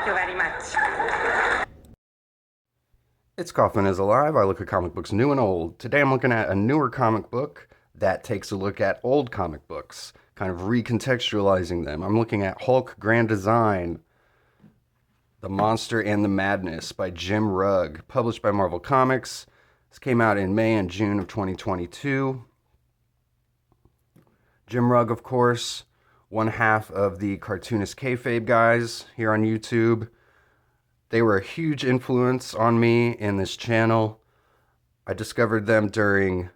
Thank you very much. It's Kaufman is Alive. I look at comic books new and old. Today I'm looking at a newer comic book that takes a look at old comic books, kind of recontextualizing them. I'm looking at Hulk Grand Design, The Monster and the Madness by Jim Rugg, published by Marvel Comics. This came out in May and June of 2022. Jim Rugg, of course, one half of the Cartoonist Kayfabe guys here on YouTube. They were a huge influence on me in this channel. I discovered them during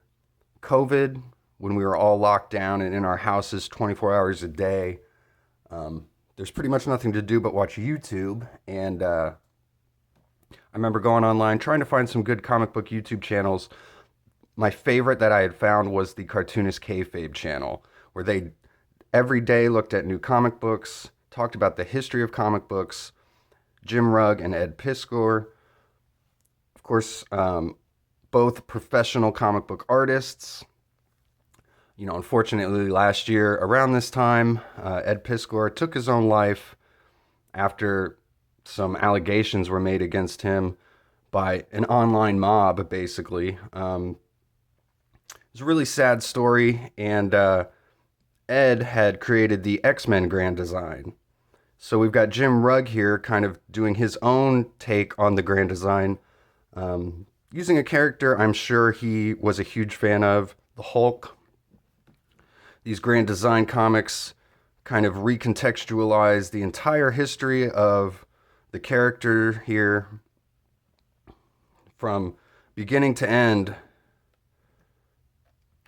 COVID when we were all locked down and in our houses 24 hours a day. There's pretty much nothing to do but watch YouTube. And I remember going online trying to find some good comic book YouTube channels. My favorite that I had found was the Cartoonist Kayfabe channel, where they every day looked at new comic books, talked about the history of comic books. Jim Rugg and Ed Piskor, of course, both professional comic book artists. You know, unfortunately, last year around this time, Ed Piskor took his own life after some allegations were made against him by an online mob, basically. It's a really sad story, and Ed had created the X-Men Grand Design. So we've got Jim Rugg here kind of doing his own take on the Grand Design, using a character I'm sure he was a huge fan of, the Hulk. These Grand Design comics kind of recontextualize the entire history of the character here from beginning to end,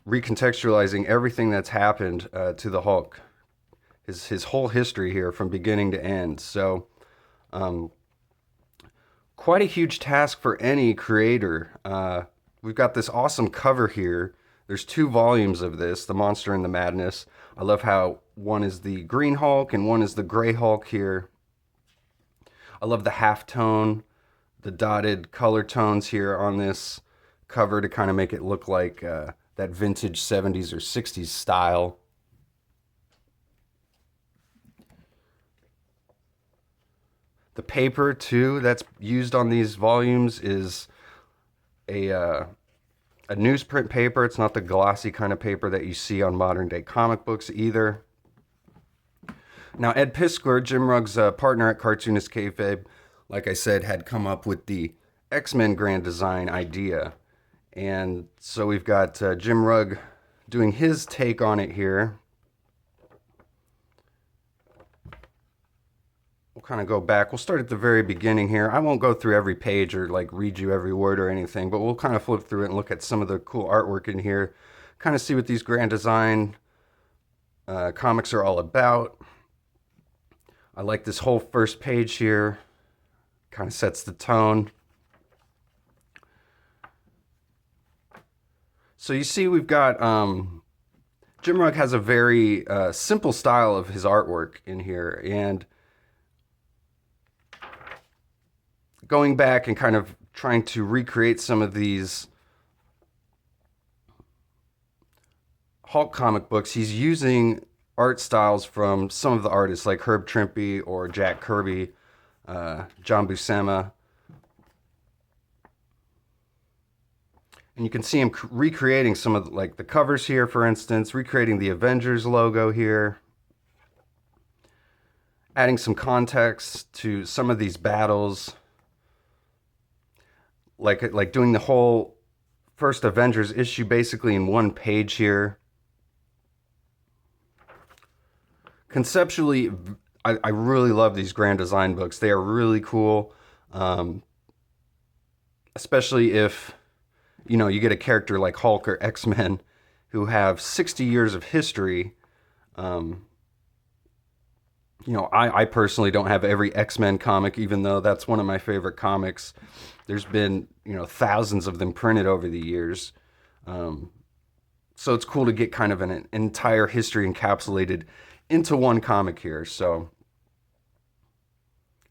recontextualizing everything that's happened to the Hulk. His whole history here from beginning to end. So quite a huge task for any creator. We've got this awesome cover here. There's 2 volumes of this, The Monster and the Madness. I love how one is the Green Hulk and one is the Gray Hulk here. I love the halftone, the dotted color tones here on this cover to kind of make it look like that vintage 70s or 60s style. The paper, too, that's used on these volumes is a newsprint paper. It's not the glossy kind of paper that you see on modern-day comic books either. Now, Ed Piskor, Jim Rugg's partner at Cartoonist Kayfabe, like I said, had come up with the X-Men Grand Design idea. And so we've got Jim Rugg doing his take on it here. We'll kind of go back. We'll start at the very beginning here. I won't go through every page or like read you every word or anything, but we'll kind of flip through it and look at some of the cool artwork in here. Kind of see what these Grand Design comics are all about. I like this whole first page here. Kind of sets the tone. So you see we've got Jim Rugg has a very simple style of his artwork in here, and going back and kind of trying to recreate some of these Hulk comic books, he's using art styles from some of the artists like Herb Trimpe or Jack Kirby, John Buscema. And you can see him recreating some of like the covers here, for instance, recreating the Avengers logo here, adding some context to some of these battles. Like doing the whole first Avengers issue basically in one page here. Conceptually, I really love these Grand Design books. They are really cool, especially if, you know, you get a character like Hulk or X-Men who have 60 years of history. You know, I personally don't have every X-Men comic, even though that's one of my favorite comics. There's been, you know, thousands of them printed over the years. So it's cool to get kind of an entire history encapsulated into one comic here. So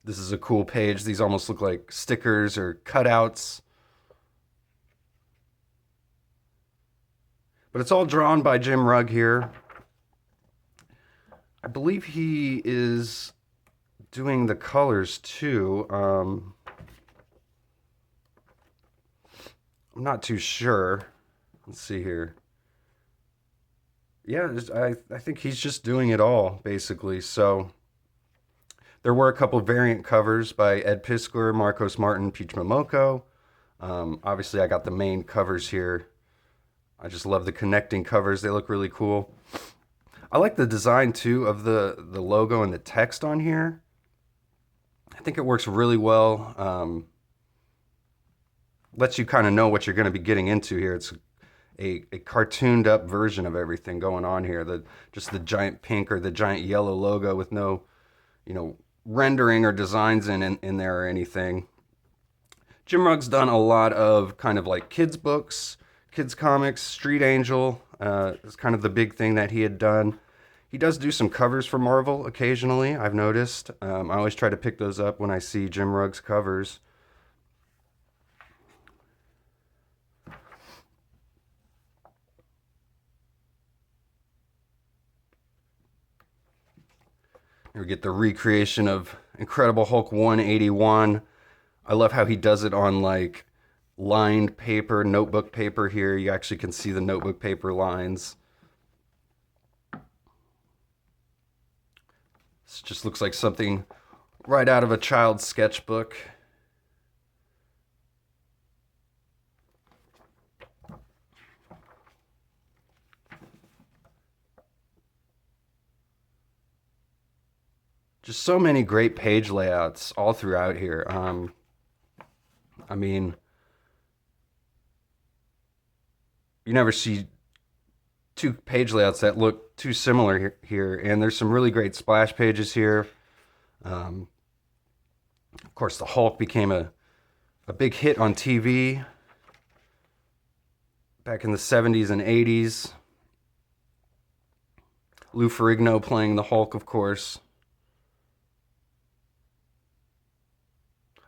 this is a cool page. These almost look like stickers or cutouts. But it's all drawn by Jim Rugg here. I believe he is doing the colors too. I'm not too sure. Let's see here. Yeah, I think he's just doing it all basically. So there were a couple variant covers by Ed Piskler, Marcos Martin, Peach Momoko. Obviously, I got the main covers here. I just love the connecting covers. They look really cool. I like the design too of the logo and the text on here. I think it works really well. Lets you kind of know what you're going to be getting into here. It's a cartooned up version of everything going on here. Just the giant pink or the giant yellow logo with no, rendering or designs in there or anything. Jim Rugg's done a lot of kind of like kids books, kids comics. Street Angel is kind of the big thing that he had done. He does do some covers for Marvel occasionally, I've noticed. I always try to pick those up when I see Jim Rugg's covers. Here we get the recreation of Incredible Hulk 181. I love how he does it on like lined paper, notebook paper here. You actually can see the notebook paper lines. This just looks like something right out of a child's sketchbook. Just so many great page layouts all throughout here. I mean, you never see two page layouts that look too similar here. And there's some really great splash pages here. Of course, the Hulk became a big hit on TV back in the 70s and 80s. Lou Ferrigno playing the Hulk, of course.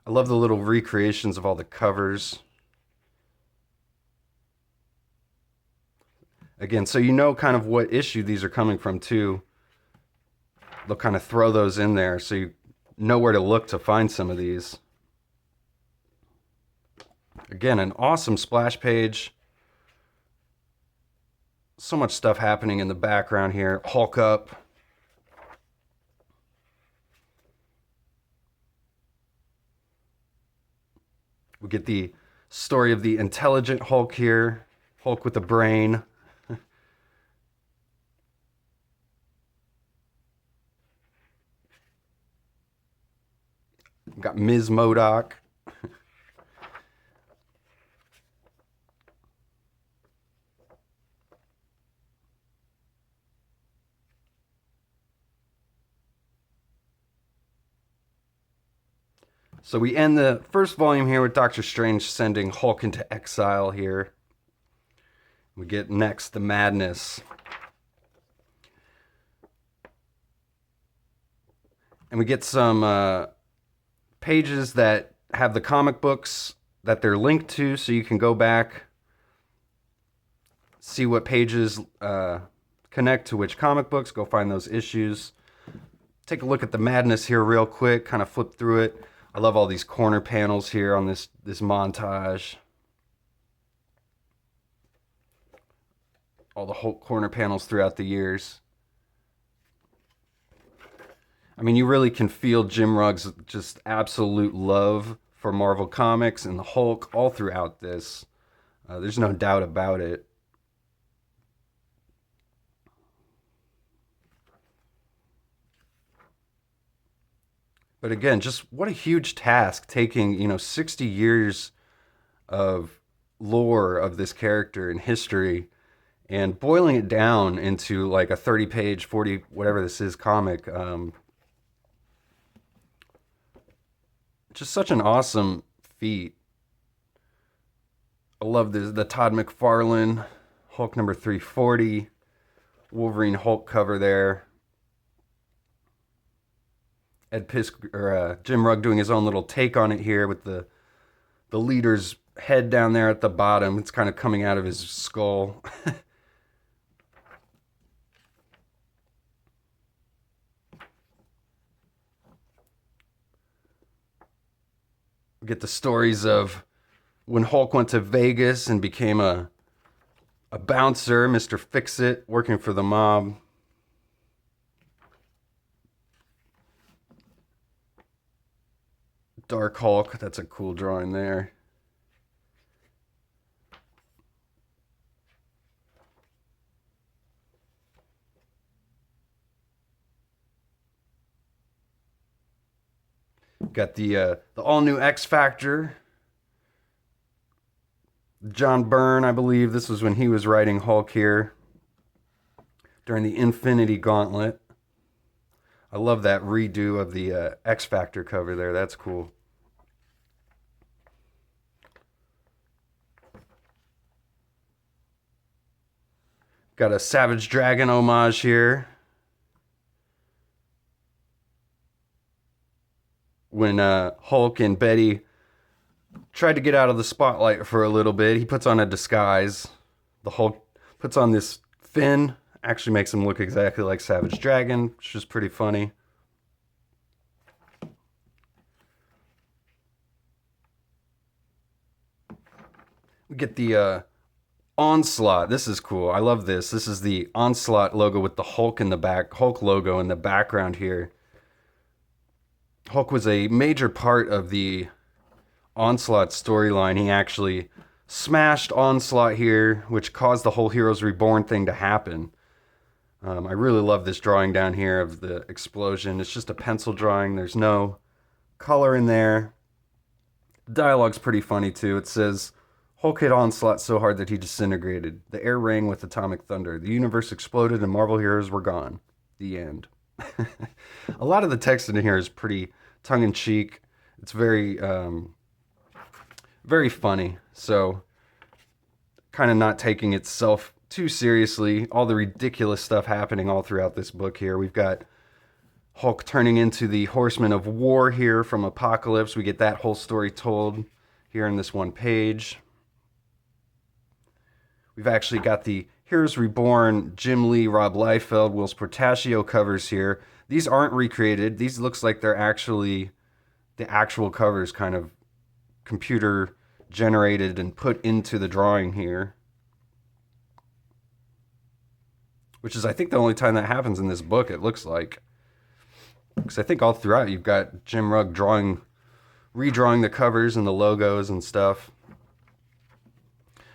I love the little recreations of all the covers. Again, so you know kind of what issue these are coming from too. They'll kind of throw those in there so you know where to look to find some of these. Again, an awesome splash page. So much stuff happening in the background here. Hulk up. We get the story of the intelligent Hulk here. Hulk with a brain. We've got Ms. MODOK. So we end the first volume here with Doctor Strange sending Hulk into exile here. We get next the Madness. And we get some pages that have the comic books that they're linked to, so you can go back, see what pages connect to which comic books, go find those issues. Take a look at the Madness here real quick, kind of flip through it. I love all these corner panels here on this montage. All the whole corner panels throughout the years. I mean, you really can feel Jim Rugg's just absolute love for Marvel Comics and the Hulk all throughout this. There's no doubt about it. But again, just what a huge task taking, 60 years of lore of this character and history and boiling it down into like a 30-page, 40, whatever this is, comic. Just such an awesome feat. I love the Todd McFarlane Hulk number 340, Wolverine Hulk cover there. Jim Rugg doing his own little take on it here with the leader's head down there at the bottom. It's kind of coming out of his skull. We get the stories of when Hulk went to Vegas and became a bouncer, Mr. Fix-It, working for the mob. Dark Hulk, that's a cool drawing there. Got the all new X Factor. John Byrne, I believe this was when he was writing Hulk here during the Infinity Gauntlet. I love that redo of the X Factor cover there. That's cool. Got a Savage Dragon homage here. When Hulk and Betty tried to get out of the spotlight for a little bit, he puts on a disguise. The Hulk puts on this fin, actually makes him look exactly like Savage Dragon, which is pretty funny. We get the Onslaught. This is cool. I love this. This is the Onslaught logo with the Hulk in the back, Hulk logo in the background here. Hulk was a major part of the Onslaught storyline. He actually smashed Onslaught here, which caused the whole Heroes Reborn thing to happen. I really love this drawing down here of the explosion. It's just a pencil drawing. There's no color in there. The dialogue's pretty funny too. It says, Hulk hit Onslaught so hard that he disintegrated. The air rang with atomic thunder. The universe exploded and Marvel heroes were gone. The end. A lot of the text in here is pretty tongue-in-cheek. It's very, very funny. So, kind of not taking itself too seriously. All the ridiculous stuff happening all throughout this book here. We've got Hulk turning into the Horseman of War here from Apocalypse. We get that whole story told here in this one page. We've actually got the Heroes Reborn, Jim Lee, Rob Liefeld, Whilce Portacio covers here. These aren't recreated. These looks like they're actually the actual covers, kind of computer generated and put into the drawing here. Which is, I think, the only time that happens in this book, it looks like. Because I think all throughout you've got Jim Rugg redrawing the covers and the logos and stuff.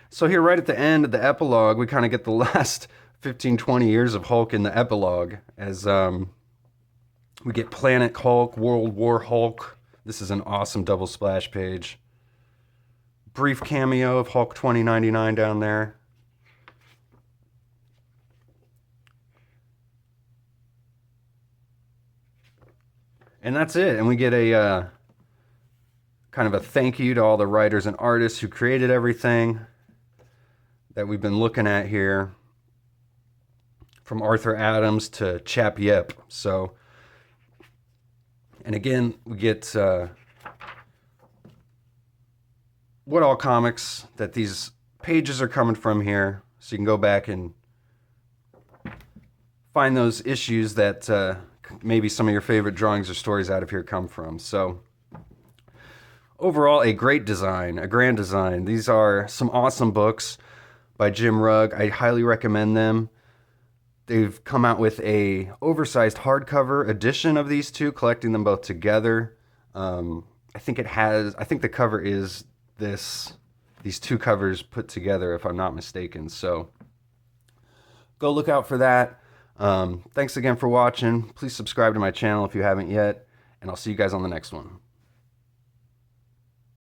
So here right at the end of the epilogue, we kind of get the last 15, 20 years of Hulk in the epilogue as we get Planet Hulk, World War Hulk. This is an awesome double splash page. Brief cameo of Hulk 2099 down there. And that's it. And we get a kind of a thank you to all the writers and artists who created everything that we've been looking at here, from Arthur Adams to Chap Yep. So, and again, we get what all comics that these pages are coming from here, so you can go back and find those issues that maybe some of your favorite drawings or stories out of here come from. So, overall, a great design, a grand design. These are some awesome books by Jim Rugg. I highly recommend them. They've come out with a oversized hardcover edition of these two, collecting them both together. I think the cover is these two covers put together, if I'm not mistaken. So go look out for that. Thanks again for watching. Please subscribe to my channel if you haven't yet, and I'll see you guys on the next one.